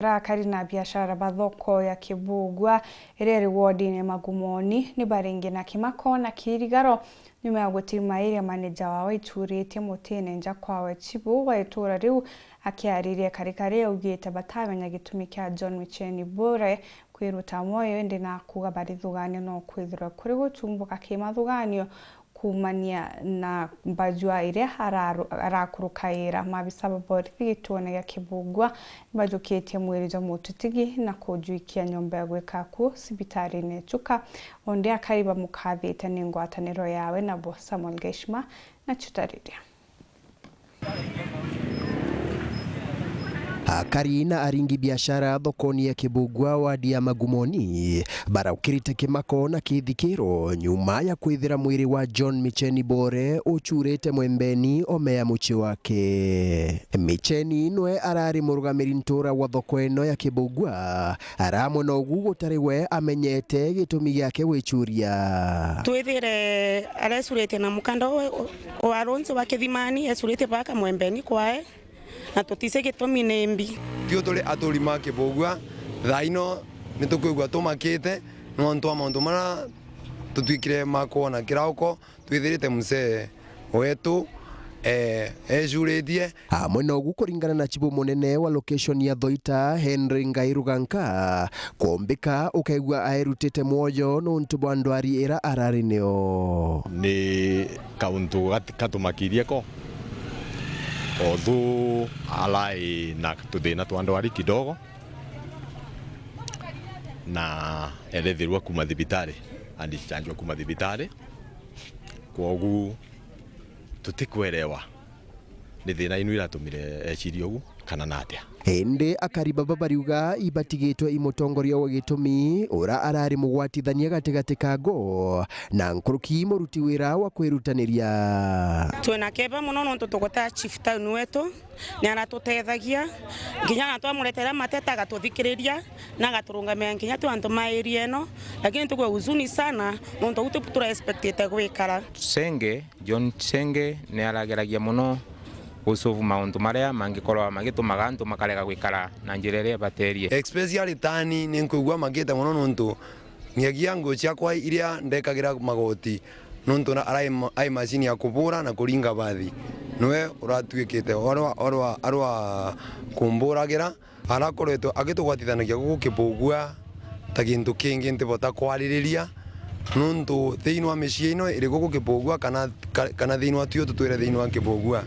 Rakari na biashara bathoko ya Kibugwa iri wodi-ini Magumoni ni baringi na kimako na kirigaro nyuma ya gutima area manager wawe iturite mutene nja kwawe Kibugwa itura riu akiaririe karikari ugite batamenya gitumi kya John Micheni Bore kwiruta moyo ndi na kuga barithugania no kwithira kuri gutumbuka kimathuganio kumania na mbajua iria arakurukaira mabisa borithi gituone ya Kibugwa bajukitie mwirijo mututigi na kujuikia nyomba ya gwikaku sibitari-ini Chuka onde akariba mukathite ni ngwataniro yawe na bo Samuel Geshima na Chutariria. Akari na aringi biashara thokoni ya Kibugwa wadi ya Magumoni baraukirite kimako na kithikiro nyuma ya kwithira mwiri wa John Micheni Bore uchurite mwembeni omea muchi wake. Micheni nwe arari murugamiri ntura wa thoko ino ya Kibugwa aramwe no gutariwe amenyete gitumi gyake wichuria. Twithire aresurite na mukando o aronzo wa Kithimani esurite baka mwembeni kwae na tutise gitumi nembi tio tole aturima Kibugwa thaino nitukwigwa tumakite no ntwa maundu mara tutwikire makona kirauko twithirite muse wetu ejuritie amwe no gukuringana na chibu munene wa location ya Thoita Henry Ngairuganka kombika ukaigwa airutite mwoyo no ntubu andwari era ararineo ni kauntu katumakirie ko odhu alai na tuthina twandwari kidogo na elethirwa kuma thibitari andichanjwa kuma thibitari kwogu tutikwerewa ni thina inu iratumire eciria ugu kana natia ende akariba babariuga ibatigitwe imutongoria wa gitumi ura arari mugwatithania gatigati kago na nkuruki muruti wira wa kwirutaniria twena keba muno no tutugota chief town wetu ni aratutethagia nginya na twamuretera mateta gatuthikiriria na gaturungamia nginya twantu mairie no lakini tukwe huzuni sana no tutura expectate gwikara Senge John Senge ni arageragia muno usovu maundu maria mangikorwa magitumaga antu makarega gwikara na njira iria baterie especially tani ni nkuigwa magita muno nontu ngiagia ngo ciakwa iria ndekagira magoti nontu ai machine ya kubura na kuringa bathi nwe uratwikite arwa kumburagira arakoretwo agitugwatithanagia guku Kibugwa ta gintu kingi ntibota kwaririria nontu thiini wa micii ino iri guku Kibugwa kana thiini wa tuyo tutwire thiini wa Kibugwa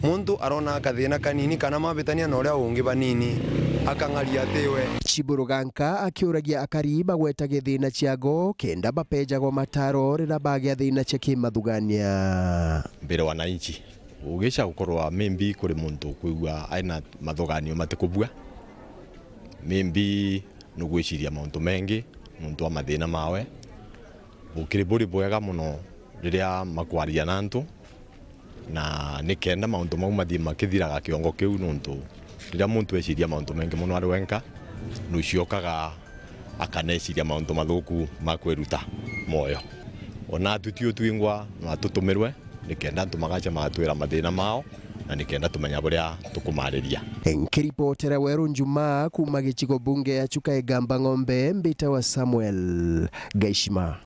muntu arona akathina kanini kana mabitania na uria ungi banini akangaria tiwe Chiburuganka akiuragia akari bagweta githina ciago kenda bapejagwo mataro rira bagia thina cia kimathugania mbere wananchi ugisha gukorwa maybe kuri muntu kuigwa aina mathuganio matikubua maybe nugwiciria mauntu mengi muntu wa mathina mawe ukiri buri bwega muno riria makwaria na antu na nikenda mauntu mau mathii makithiraga kiongo kiu nuntu riria muntu eciria mauntu mengi muno ari wenka nuciokaga akaneciria mauntu mathuku makwiruta moyo ona tutio twingwa no atutumirwe nikenda antu magacha matwira mathina mao na nikenda tumenya buria tukumariria nkiripotera Weru Njuma kuma gicigo bunge ya Chuka Egamba Ng'ombe mbita wa Samuel Geshima.